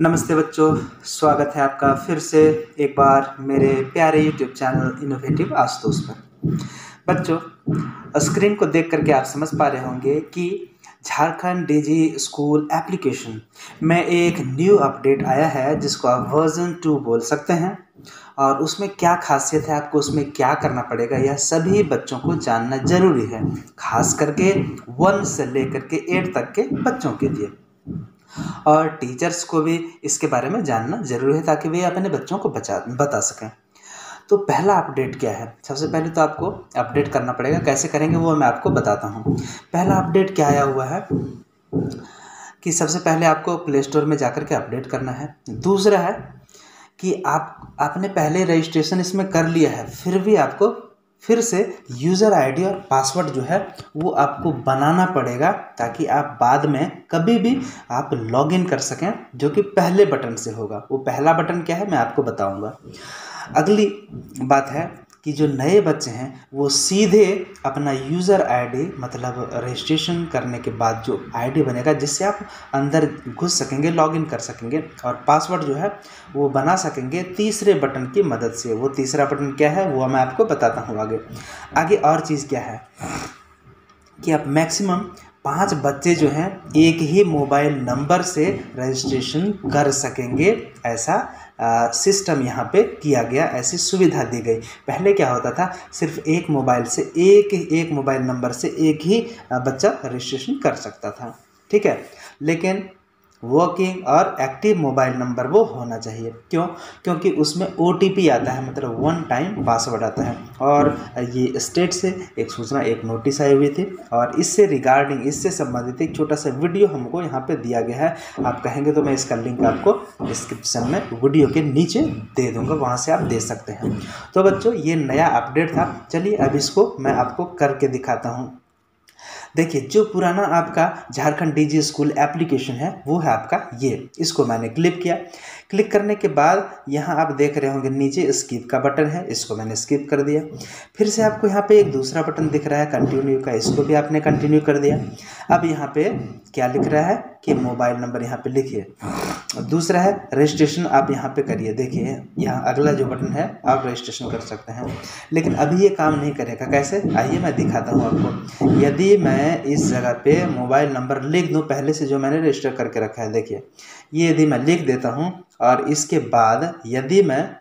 नमस्ते बच्चों, स्वागत है आपका फिर से एक बार मेरे प्यारे यूट्यूब चैनल इनोवेटिव आशुतोष पर। बच्चों, स्क्रीन को देख करके आप समझ पा रहे होंगे कि झारखंड डीजी स्कूल एप्लीकेशन में एक न्यू अपडेट आया है जिसको आप वर्जन 2 बोल सकते हैं। और उसमें क्या खासियत है, आपको उसमें क्या करना पड़ेगा, यह सभी बच्चों को जानना जरूरी है, खास करके 1 से लेकर के 8 तक के बच्चों के लिए। और टीचर्स को भी इसके बारे में जानना जरूरी है ताकि वे अपने बच्चों को बता सकें। तो पहला अपडेट क्या है? सबसे पहले तो आपको अपडेट करना पड़ेगा। कैसे करेंगे वो मैं आपको बताता हूँ। पहला अपडेट क्या आया हुआ है कि सबसे पहले आपको प्ले स्टोर में जाकर के अपडेट करना है। दूसरा है कि आपने पहले रजिस्ट्रेशन इसमें कर लिया है, फिर भी आपको फिर से यूज़र आईडी और पासवर्ड जो है वो आपको बनाना पड़ेगा ताकि आप बाद में कभी भी आप लॉगिन कर सकें, जो कि पहले बटन से होगा। वो पहला बटन क्या है मैं आपको बताऊंगा। अगली बात है कि जो नए बच्चे हैं वो सीधे अपना यूज़र आईडी, मतलब रजिस्ट्रेशन करने के बाद जो आईडी बनेगा जिससे आप अंदर घुस सकेंगे, लॉगिन कर सकेंगे, और पासवर्ड जो है वो बना सकेंगे तीसरे बटन की मदद से। वो तीसरा बटन क्या है वो मैं आपको बताता हूँ आगे। और चीज़ क्या है कि आप मैक्सिमम 5 बच्चे जो हैं एक ही मोबाइल नंबर से रजिस्ट्रेशन कर सकेंगे, ऐसा सिस्टम यहाँ पे किया गया, ऐसी सुविधा दी गई। पहले क्या होता था, सिर्फ एक मोबाइल से एक मोबाइल नंबर से एक ही बच्चा रजिस्ट्रेशन कर सकता था, ठीक है। लेकिन वर्किंग और एक्टिव मोबाइल नंबर वो होना चाहिए। क्यों? क्योंकि उसमें OTP आता है, मतलब 1 टाइम पासवर्ड आता है। और ये स्टेट से एक सूचना, एक नोटिस आई हुई थी, और इससे रिगार्डिंग, इससे संबंधित एक छोटा सा वीडियो हमको यहाँ पे दिया गया है। आप कहेंगे तो मैं इसका लिंक आपको डिस्क्रिप्शन में वीडियो के नीचे दे दूँगा, वहाँ से आप दे सकते हैं। तो बच्चों, ये नया अपडेट था। चलिए अब इसको मैं आपको करके दिखाता हूँ। देखिए, जो पुराना आपका झारखंड डीजी स्कूल एप्लीकेशन है वो है आपका ये। इसको मैंने क्लिक किया। क्लिक करने के बाद यहाँ आप देख रहे होंगे नीचे स्किप का बटन है, इसको मैंने स्किप कर दिया। फिर से आपको यहाँ पे एक दूसरा बटन दिख रहा है कंटिन्यू का, इसको भी आपने कंटिन्यू कर दिया। अब यहाँ पे क्या लिख रहा है कि मोबाइल नंबर यहाँ पे लिखिए। दूसरा है रजिस्ट्रेशन, आप यहाँ पे करिए। देखिए यहाँ अगला जो बटन है आप रजिस्ट्रेशन कर सकते हैं, लेकिन अभी ये काम नहीं करेगा। कैसे? आइए मैं दिखाता हूँ आपको। यदि मैं इस जगह पे मोबाइल नंबर लिख दूँ पहले से जो मैंने रजिस्टर करके रखा है, देखिए ये यदि मैं लिख देता हूँ और इसके बाद यदि मैं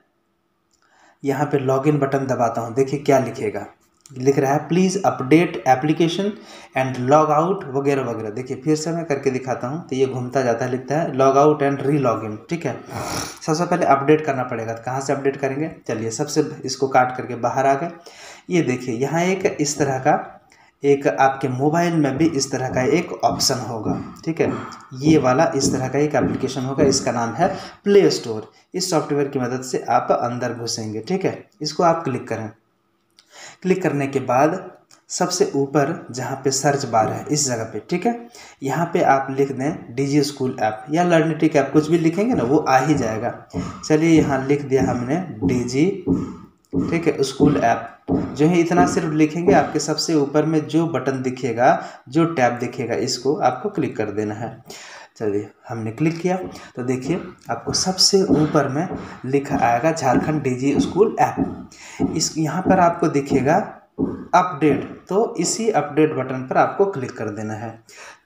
यहाँ पे लॉगिन बटन दबाता हूँ, देखिए क्या लिखेगा। लिख रहा है please update application and log out वगैरह वगैरह। देखिए फिर से मैं करके दिखाता हूँ तो ये घूमता जाता है, लिखता है log out and re login, ठीक है। सबसे पहले अपडेट करना पड़ेगा। तो कहाँ से अपडेट करेंगे? चलिए सबसे इसको काट करके बाहर आ गए। ये देखिए यहाँ एक इस तरह का एक आपके मोबाइल में भी इस तरह का एक ऑप्शन होगा, ठीक है। ये वाला इस तरह का एक एप्लीकेशन होगा, इसका नाम है प्ले स्टोर। इस सॉफ्टवेयर की मदद से आप अंदर घुसेंगे, ठीक है। इसको आप क्लिक करें। क्लिक करने के बाद सबसे ऊपर जहाँ पे सर्च बार है इस जगह पे, ठीक है, यहाँ पे आप लिख दें डीजी स्कूल ऐप या लर्निटिक ऐप, कुछ भी लिखेंगे ना वो आ ही जाएगा। चलिए यहाँ लिख दिया हमने डीजी, ठीक है, स्कूल ऐप। जो है इतना सिर्फ लिखेंगे, आपके सबसे ऊपर में जो बटन दिखेगा, जो टैब दिखेगा, इसको आपको क्लिक कर देना है। चलिए हमने क्लिक किया तो देखिए आपको सबसे ऊपर में लिखा आएगा झारखंड डीजी स्कूल ऐप। इस यहाँ पर आपको दिखेगा अपडेट, तो इसी अपडेट बटन पर आपको क्लिक कर देना है।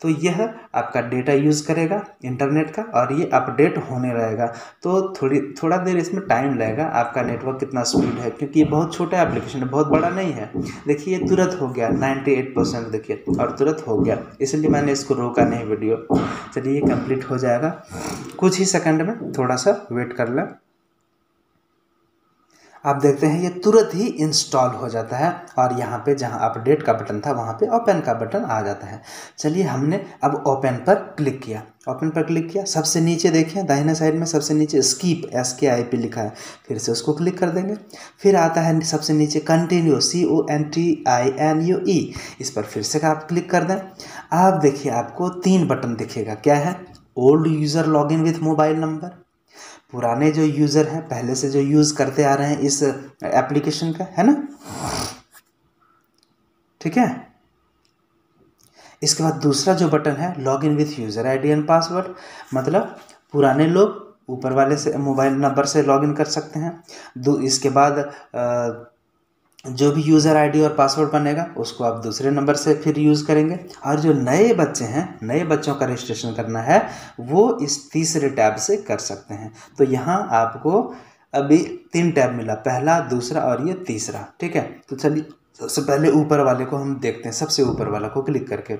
तो यह आपका डेटा यूज़ करेगा इंटरनेट का और ये अपडेट होने रहेगा। तो थोड़ा देर इसमें टाइम लगेगा। आपका नेटवर्क कितना स्पीड है, क्योंकि ये बहुत छोटा एप्लीकेशन है, बहुत बड़ा नहीं है। देखिए ये तुरंत हो गया 98%, देखिए, और तुरंत हो गया, इसलिए मैंने इसको रोका नहीं वीडियो। चलिए ये कंप्लीट हो जाएगा कुछ ही सेकंड में, थोड़ा सा वेट कर लें। आप देखते हैं ये तुरंत ही इंस्टॉल हो जाता है और यहाँ पे जहाँ अपडेट का बटन था वहाँ पे ओपन का बटन आ जाता है। चलिए हमने अब ओपन पर क्लिक किया। ओपन पर क्लिक किया, सबसे नीचे देखें दाहिने साइड में सबसे नीचे स्कीप SKIP लिखा है, फिर से उसको क्लिक कर देंगे। फिर आता है सबसे नीचे कंटिन्यू CONTINUE, इस पर फिर से आप क्लिक कर दें। आप देखिए आपको 3 बटन दिखेगा। क्या है? Old user login with mobile number, पुराने जो यूज़र हैं पहले से जो यूज़ करते आ रहे हैं इस एप्लीकेशन का, है ना, ठीक है। इसके बाद दूसरा जो बटन है login with user ID and password, मतलब पुराने लोग ऊपर वाले से मोबाइल नंबर से लॉगिन कर सकते हैं। इसके बाद जो भी यूज़र आईडी और पासवर्ड बनेगा उसको आप दूसरे नंबर से फिर यूज़ करेंगे। और जो नए बच्चे हैं, नए बच्चों का रजिस्ट्रेशन करना है वो इस तीसरे टैब से कर सकते हैं। तो यहाँ आपको अभी 3 टैब मिला, पहला, दूसरा और ये तीसरा। ठीक है, तो चलिए सबसे पहले ऊपर वाले को हम देखते हैं, सबसे ऊपर वाला को क्लिक करके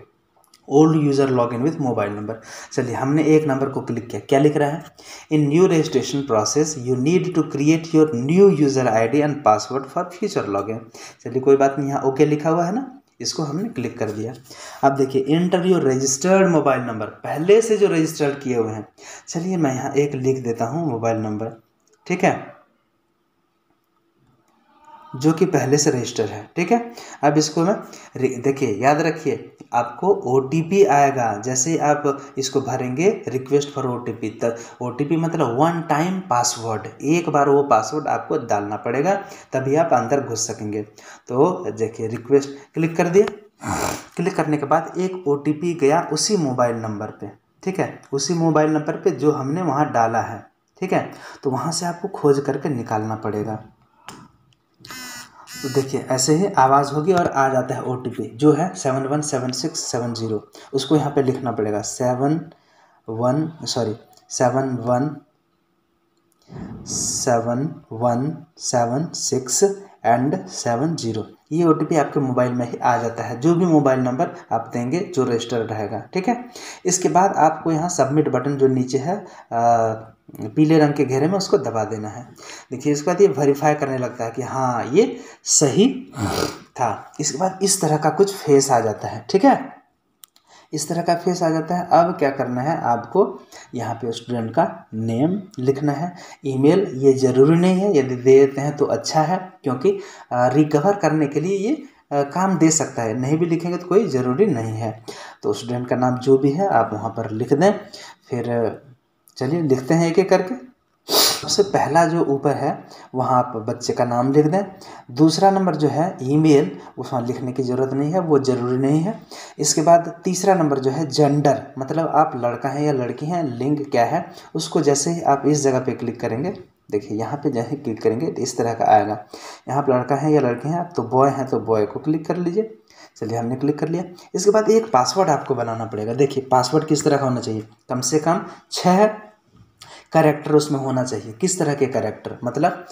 old user login with mobile number. चलिए हमने एक नंबर को क्लिक किया, क्या लिख रहा है, in new registration process you need to create your new user ID and password for future login. चलिए कोई बात नहीं, यहाँ ओके लिखा हुआ है ना, इसको हमने क्लिक कर दिया। अब देखिए inter your registered mobile number, पहले से जो रजिस्टर्ड किए हुए हैं। चलिए मैं यहाँ एक लिख देता हूँ मोबाइल नंबर, ठीक है, जो कि पहले से रजिस्टर है। ठीक है, अब इसको मैं देखिए, याद रखिए आपको OTP आएगा जैसे ही आप इसको भरेंगे, रिक्वेस्ट फॉर OTP। तब OTP मतलब 1 टाइम पासवर्ड, एक बार वो पासवर्ड आपको डालना पड़ेगा तभी आप अंदर घुस सकेंगे। तो देखिए रिक्वेस्ट क्लिक कर दिया, क्लिक करने के बाद एक OTP गया उसी मोबाइल नंबर पे। ठीक है, उसी मोबाइल नंबर पे जो हमने वहाँ डाला है। ठीक है, तो वहाँ से आपको खोज करके निकालना पड़ेगा। तो देखिए ऐसे ही आवाज़ होगी और आ जाता है OTP जो है 717670, उसको यहाँ पे लिखना पड़ेगा 7176 एंड 70। ये OTP आपके मोबाइल में ही आ जाता है, जो भी मोबाइल नंबर आप देंगे जो रजिस्टर्ड रहेगा। ठीक है, इसके बाद आपको यहाँ सबमिट बटन जो नीचे है पीले रंग के घेरे में, उसको दबा देना है। देखिए इसके बाद ये वेरीफाई करने लगता है कि हाँ ये सही था। इसके बाद इस तरह का कुछ फेस आ जाता है। ठीक है, इस तरह का फेस आ जाता है। अब क्या करना है आपको, यहाँ पे स्टूडेंट का नेम लिखना है, ईमेल ये ज़रूरी नहीं है, यदि दे देते हैं तो अच्छा है क्योंकि रिकवर करने के लिए ये काम दे सकता है, नहीं भी लिखेंगे तो कोई ज़रूरी नहीं है। तो स्टूडेंट का नाम जो भी है आप वहाँ पर लिख दें। फिर चलिए लिखते हैं एक एक करके। सबसे पहला जो ऊपर है वहाँ आप बच्चे का नाम लिख दें। दूसरा नंबर जो है ईमेल, उसमें लिखने की ज़रूरत नहीं है, वो ज़रूरी नहीं है। इसके बाद तीसरा नंबर जो है जेंडर, मतलब आप लड़का हैं या लड़की हैं, लिंग क्या है, उसको जैसे ही आप इस जगह पे क्लिक करेंगे, देखिए यहाँ पे जैसे क्लिक करेंगे तो इस तरह का आएगा। यहाँ पर लड़का है या लड़की हैं आप, तो बॉय हैं तो बॉय को क्लिक कर लीजिए। चलिए हमने क्लिक कर लिया। इसके बाद एक पासवर्ड आपको बनाना पड़ेगा। देखिए पासवर्ड किस तरह का होना चाहिए, कम से कम 6 कैरेक्टर उसमें होना चाहिए। किस तरह के कैरेक्टर, मतलब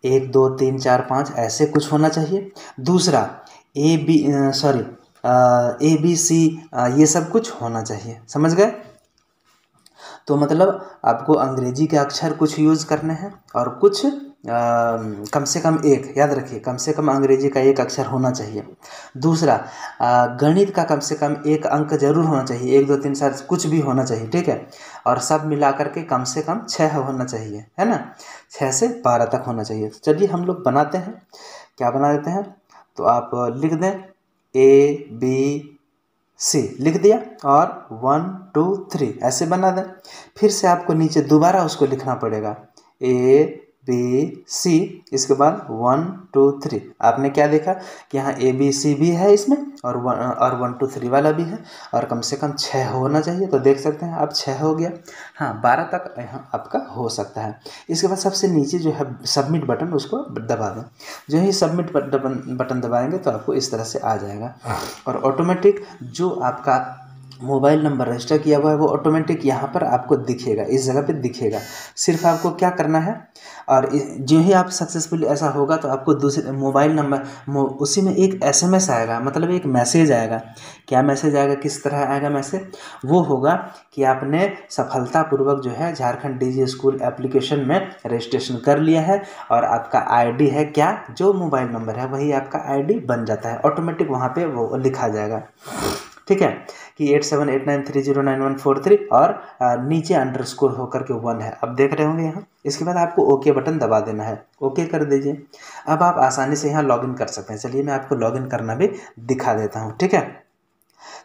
1 2 3 4 5 ऐसे कुछ होना चाहिए। दूसरा ABC ये सब कुछ होना चाहिए, समझ गए। तो मतलब आपको अंग्रेजी के अक्षर कुछ यूज़ करने हैं और कुछ कम से कम एक, याद रखिए कम से कम अंग्रेजी का 1 अक्षर होना चाहिए। दूसरा गणित का कम से कम 1 अंक जरूर होना चाहिए, 1 2 3 4 कुछ भी होना चाहिए। ठीक है, और सब मिला करके कम से कम 6 होना चाहिए, है ना, 6 से 12 तक होना चाहिए। तो चलिए हम लोग बनाते हैं, क्या बना देते हैं, तो आप लिख दें ABC लिख दिया और 1 2 3 ऐसे बना दें। फिर से आपको नीचे दोबारा उसको लिखना पड़ेगा ABC, इसके बाद 1 2 3। आपने क्या देखा कि यहाँ ABC भी है इसमें और 1 2 3 वाला भी है, और कम से कम 6 होना चाहिए। तो देख सकते हैं आप 6 हो गया, हाँ 12 तक यहाँ आपका हो सकता है। इसके बाद सबसे नीचे जो है सबमिट बटन, उसको दबा दें। जो ही सबमिट बटन दबाएंगे तो आपको इस तरह से आ जाएगा, और ऑटोमेटिक जो आपका मोबाइल नंबर रजिस्टर किया हुआ है वो ऑटोमेटिक यहाँ पर आपको दिखेगा, इस जगह पे दिखेगा। सिर्फ आपको क्या करना है, और जो ही आप सक्सेसफुल ऐसा होगा तो आपको दूसरे मोबाइल नंबर उसी में एक SMS आएगा, मतलब एक मैसेज आएगा। क्या मैसेज आएगा, किस तरह आएगा मैसेज, वो होगा कि आपने सफलतापूर्वक जो है झारखंड डिजी स्कूल एप्लीकेशन में रजिस्ट्रेशन कर लिया है, और आपका ID है क्या, जो मोबाइल नंबर है वही आपका ID बन जाता है, ऑटोमेटिक वहाँ पे वो लिखा जाएगा। ठीक है, कि 8789309143 और नीचे अंडरस्कोर होकर के 1 है, अब देख रहे होंगे यहाँ। इसके बाद आपको ओके बटन दबा देना है, ओके कर दीजिए। अब आप आसानी से यहाँ लॉगिन कर सकते हैं। चलिए मैं आपको लॉगिन करना भी दिखा देता हूँ। ठीक है,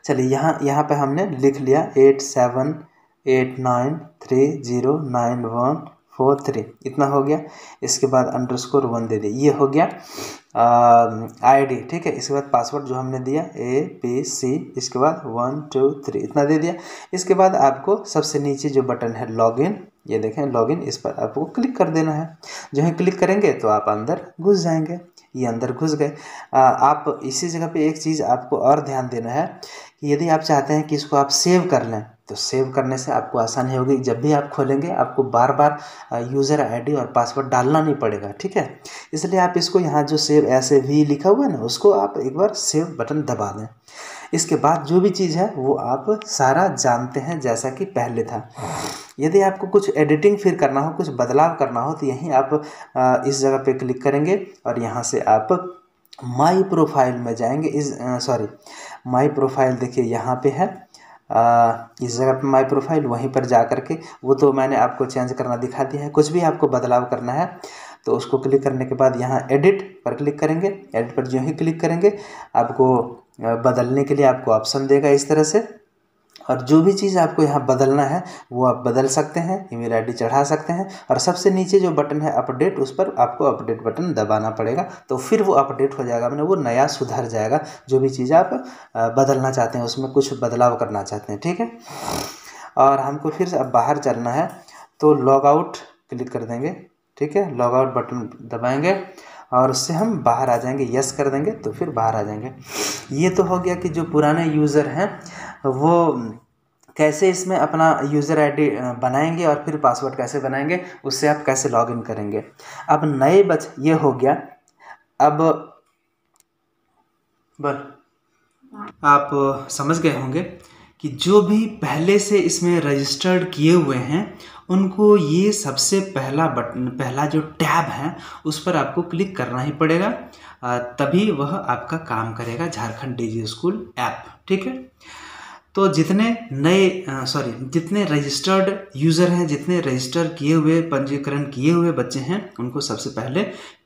चलिए यहाँ पे हमने लिख लिया 8789309143, इतना हो गया। इसके बाद अंडरस्कोर 1 दे दिए, ये हो गया ID। ठीक है, इसके बाद पासवर्ड जो हमने दिया ABC, इसके बाद 1 2 3 इतना दे दिया। इसके बाद आपको सबसे नीचे जो बटन है लॉगिन, ये देखें लॉगिन, इस पर आपको क्लिक कर देना है। जो है क्लिक करेंगे तो आप अंदर घुस जाएंगे। ये अंदर घुस गए। आप इसी जगह पे एक चीज़ आपको और ध्यान देना है कि यदि आप चाहते हैं कि इसको आप सेव कर लें तो सेव करने से आपको आसानी होगी। जब भी आप खोलेंगे आपको बार बार यूज़र आईडी और पासवर्ड डालना नहीं पड़ेगा, ठीक है। इसलिए आप इसको यहाँ जो सेव ऐसे भी लिखा हुआ है ना, उसको आप एक बार सेव बटन दबा दें। इसके बाद जो भी चीज़ है वो आप सारा जानते हैं जैसा कि पहले था। यदि आपको कुछ एडिटिंग फिर करना हो, कुछ बदलाव करना हो तो यहीं आप इस जगह पे क्लिक करेंगे और यहाँ से आप माई प्रोफाइल में जाएंगे। माई प्रोफाइल देखिए यहाँ पे है। इस जगह पे माई प्रोफाइल, वहीं पर जा कर के वो तो मैंने आपको चेंज करना दिखा दिया है। कुछ भी आपको बदलाव करना है तो उसको क्लिक करने के बाद यहाँ एडिट पर क्लिक करेंगे। एडिट पर जो ही क्लिक करेंगे आपको बदलने के लिए आपको ऑप्शन देगा इस तरह से, और जो भी चीज़ आपको यहाँ बदलना है वो आप बदल सकते हैं, ईमेल आईडी चढ़ा सकते हैं। और सबसे नीचे जो बटन है अपडेट, उस पर आपको अपडेट बटन दबाना पड़ेगा तो फिर वो अपडेट हो जाएगा, मैंने वो नया सुधर जाएगा। जो भी चीज़ आप बदलना चाहते हैं, उसमें कुछ बदलाव करना चाहते हैं, ठीक है। और हमको फिर से अब बाहर चलना है तो लॉग आउट क्लिक कर देंगे, ठीक है। लॉग आउट बटन दबाएंगे और उससे हम बाहर आ जाएंगे, यस कर देंगे तो फिर बाहर आ जाएंगे। ये तो हो गया कि जो पुराने यूज़र हैं वो कैसे इसमें अपना यूज़र आईडी बनाएंगे और फिर पासवर्ड कैसे बनाएंगे, उससे आप कैसे लॉगिन करेंगे। अब नए ये हो गया। अब आप समझ गए होंगे कि जो भी पहले से इसमें रजिस्टर्ड किए हुए हैं उनको ये सबसे पहला जो टैब है उस पर आपको क्लिक करना ही पड़ेगा, तभी वह आपका काम करेगा, झारखंड डिजी स्कूल ऐप, ठीक है। तो जितने रजिस्टर्ड यूज़र हैं, जितने रजिस्टर किए हुए, पंजीकरण किए हुए बच्चे हैं, उनको सबसे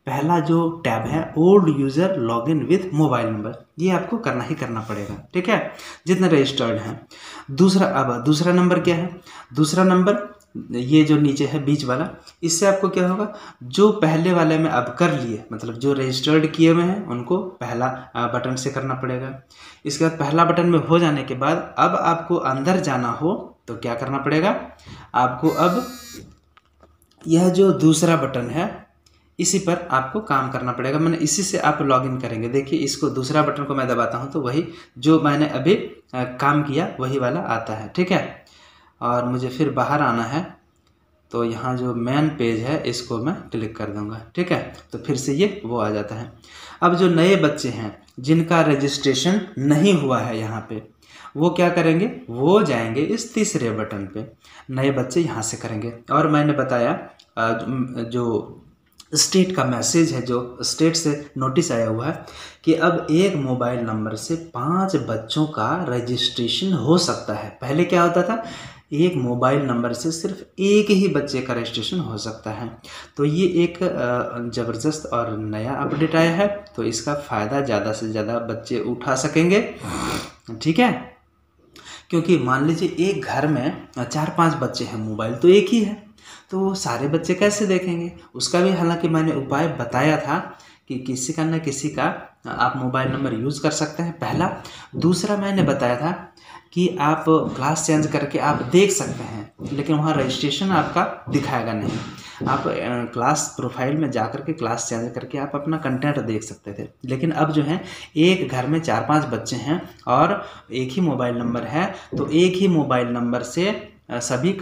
पहला जो टैब है old user login with mobile number, ये आपको करना ही करना पड़ेगा, ठीक है, जितने रजिस्टर्ड हैं। दूसरा नंबर क्या है? दूसरा नंबर ये जो नीचे है बीच वाला, इससे आपको क्या होगा, जो पहले वाले में अब कर लिए, मतलब जो रजिस्टर्ड किए हुए हैं उनको पहला बटन से करना पड़ेगा। इसके बाद पहला बटन में हो जाने के बाद अब आपको अंदर जाना हो तो क्या करना पड़ेगा, आपको अब यह जो दूसरा बटन है इसी पर आपको काम करना पड़ेगा। मैंने इसी से आप लॉगिन करेंगे। देखिए इसको दूसरा बटन को मैं दबाता हूँ तो वही जो मैंने अभी काम किया वही वाला आता है, ठीक है। और मुझे फिर बाहर आना है तो यहाँ जो मेन पेज है इसको मैं क्लिक कर दूंगा, ठीक है। तो फिर से ये वो आ जाता है। अब जो नए बच्चे हैं जिनका रजिस्ट्रेशन नहीं हुआ है यहाँ पे, वो क्या करेंगे, वो जाएंगे इस तीसरे बटन पे, नए बच्चे यहाँ से करेंगे। और मैंने बताया जो स्टेट का मैसेज है, जो स्टेट से नोटिस आया हुआ है कि अब एक मोबाइल नंबर से 5 बच्चों का रजिस्ट्रेशन हो सकता है। पहले क्या होता था, एक मोबाइल नंबर से सिर्फ एक ही बच्चे का रजिस्ट्रेशन हो सकता है। तो ये एक ज़बरदस्त और नया अपडेट आया है, तो इसका फ़ायदा ज़्यादा से ज़्यादा बच्चे उठा सकेंगे, ठीक है। क्योंकि मान लीजिए एक घर में 4-5 बच्चे हैं, मोबाइल तो एक ही है, तो सारे बच्चे कैसे देखेंगे, उसका भी हालांकि मैंने उपाय बताया था कि किसी का न किसी का आप मोबाइल नंबर यूज़ कर सकते हैं, पहला। दूसरा मैंने बताया था कि आप क्लास चेंज करके आप देख सकते हैं, लेकिन वहाँ रजिस्ट्रेशन आपका दिखाएगा नहीं। आप क्लास प्रोफाइल में जाकर के क्लास चेंज करके आप अपना कंटेंट देख सकते थे। लेकिन अब जो है एक घर में 4-5 बच्चे हैं और एक ही मोबाइल नंबर है, तो एक ही मोबाइल नंबर से सभी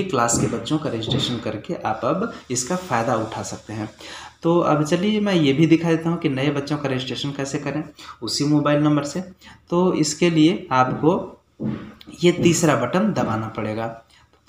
क्लास के बच्चों का रजिस्ट्रेशन करके आप अब इसका फ़ायदा उठा सकते हैं। तो अब चलिए मैं ये भी दिखा देता हूँ कि नए बच्चों का रजिस्ट्रेशन कैसे करें उसी मोबाइल नंबर से। तो इसके लिए आपको ये तीसरा बटन दबाना पड़ेगा।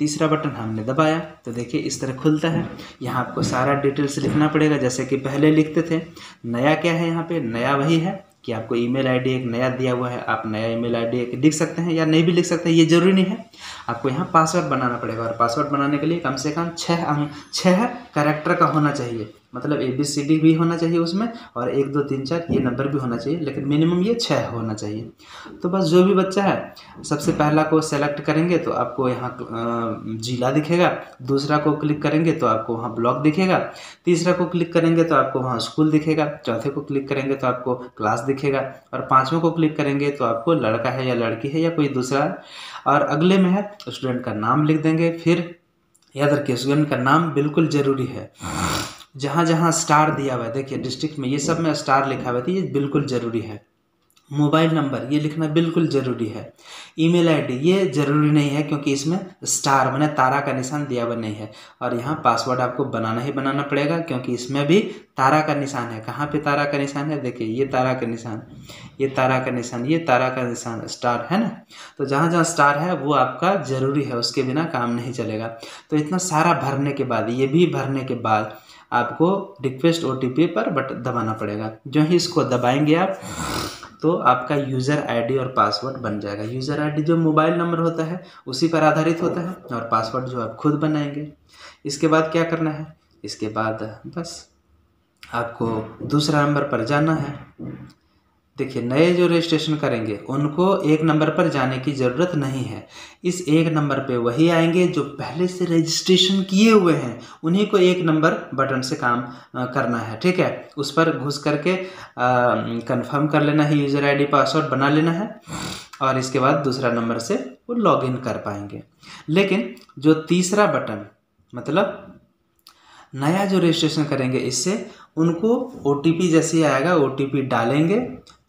तीसरा बटन हमने दबाया तो देखिए इस तरह खुलता है। यहाँ आपको सारा डिटेल्स लिखना पड़ेगा जैसे कि पहले लिखते थे। नया क्या है, यहाँ पे नया वही है कि आपको ईमेल आईडी एक नया दिया हुआ है, आप नया ईमेल आईडी एक लिख सकते हैं या नहीं भी लिख सकते हैं, ये ज़रूरी नहीं है। आपको यहाँ पासवर्ड बनाना पड़ेगा और पासवर्ड बनाने के लिए कम से कम 6 कैरेक्टर का होना चाहिए, मतलब ABCD भी होना चाहिए उसमें और 1 2 3 4 ये नंबर भी होना चाहिए, लेकिन मिनिमम ये 6 होना चाहिए। तो बस जो भी बच्चा है सबसे पहला को सेलेक्ट करेंगे तो आपको यहाँ जिला दिखेगा, दूसरा को क्लिक करेंगे तो आपको वहाँ ब्लॉक दिखेगा, तीसरा को क्लिक करेंगे तो आपको वहाँ स्कूल दिखेगा, चौथे को क्लिक करेंगे तो आपको क्लास दिखेगा और 5वें को क्लिक करेंगे तो आपको लड़का है या लड़की है या कोई दूसरा। और अगले में है स्टूडेंट का नाम लिख देंगे, फिर याद रखिए स्टूडेंट का नाम बिल्कुल ज़रूरी है। जहाँ जहाँ स्टार दिया हुआ है, देखिए डिस्ट्रिक्ट में ये सब में स्टार लिखा हुआ है, तो ये बिल्कुल ज़रूरी है। मोबाइल नंबर ये लिखना बिल्कुल ज़रूरी है। ईमेल आईडी ये ज़रूरी नहीं है, क्योंकि इसमें स्टार माने तारा का निशान दिया हुआ नहीं है। और यहाँ पासवर्ड आपको बनाना ही बनाना पड़ेगा, क्योंकि इसमें भी तारा का निशान है। कहाँ पे तारा का निशान है? देखिए ये तारा का निशान, ये तारा का निशान, ये तारा का निशान, स्टार है ना। तो जहाँ जहाँ स्टार है वो आपका ज़रूरी है, उसके बिना काम नहीं चलेगा। तो इतना सारा भरने के बाद, ये भी भरने के बाद आपको रिक्वेस्ट OTP पर बटन दबाना पड़ेगा। जो ही इसको दबाएंगे आप, तो आपका यूज़र आईडी और पासवर्ड बन जाएगा। यूज़र आईडी जो मोबाइल नंबर होता है उसी पर आधारित होता है, और पासवर्ड जो आप खुद बनाएंगे। इसके बाद क्या करना है? इसके बाद बस आपको दूसरा नंबर पर जाना है। देखिए नए जो रजिस्ट्रेशन करेंगे उनको एक नंबर पर जाने की ज़रूरत नहीं है। इस एक नंबर पे वही आएंगे जो पहले से रजिस्ट्रेशन किए हुए हैं, उन्हीं को एक नंबर बटन से काम करना है। ठीक है, उस पर घुस करके कंफर्म कर लेना है, यूज़र आईडी पासवर्ड बना लेना है, और इसके बाद दूसरा नंबर से वो लॉगिन कर पाएंगे। लेकिन जो तीसरा बटन, मतलब नया जो रजिस्ट्रेशन करेंगे, इससे उनको OTP जैसे ही आएगा, OTP डालेंगे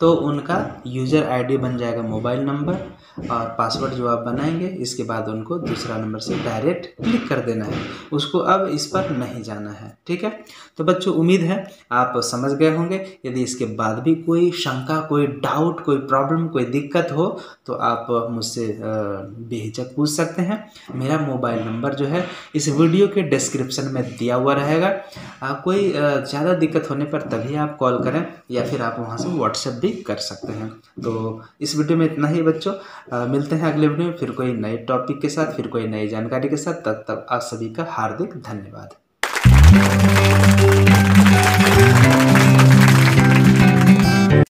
तो उनका यूज़र आईडी बन जाएगा मोबाइल नंबर, और पासवर्ड जो आप बनाएंगे, इसके बाद उनको दूसरा नंबर से डायरेक्ट क्लिक कर देना है। उसको अब इस पर नहीं जाना है। ठीक है, तो बच्चों उम्मीद है आप समझ गए होंगे। यदि इसके बाद भी कोई शंका, कोई डाउट, कोई प्रॉब्लम, कोई दिक्कत हो तो आप मुझसे बेहिचक पूछ सकते हैं। मेरा मोबाइल नंबर जो है इस वीडियो के डिस्क्रिप्शन में दिया हुआ रहेगा। कोई ज़्यादा दिक्कत होने पर तभी आप कॉल करें, या फिर आप वहाँ से व्हाट्सएप भी कर सकते हैं। तो इस वीडियो में इतना ही बच्चों। मिलते हैं अगले वीडियो में फिर कोई नए टॉपिक के साथ, फिर कोई नई जानकारी के साथ। तब तक आप सभी का हार्दिक धन्यवाद।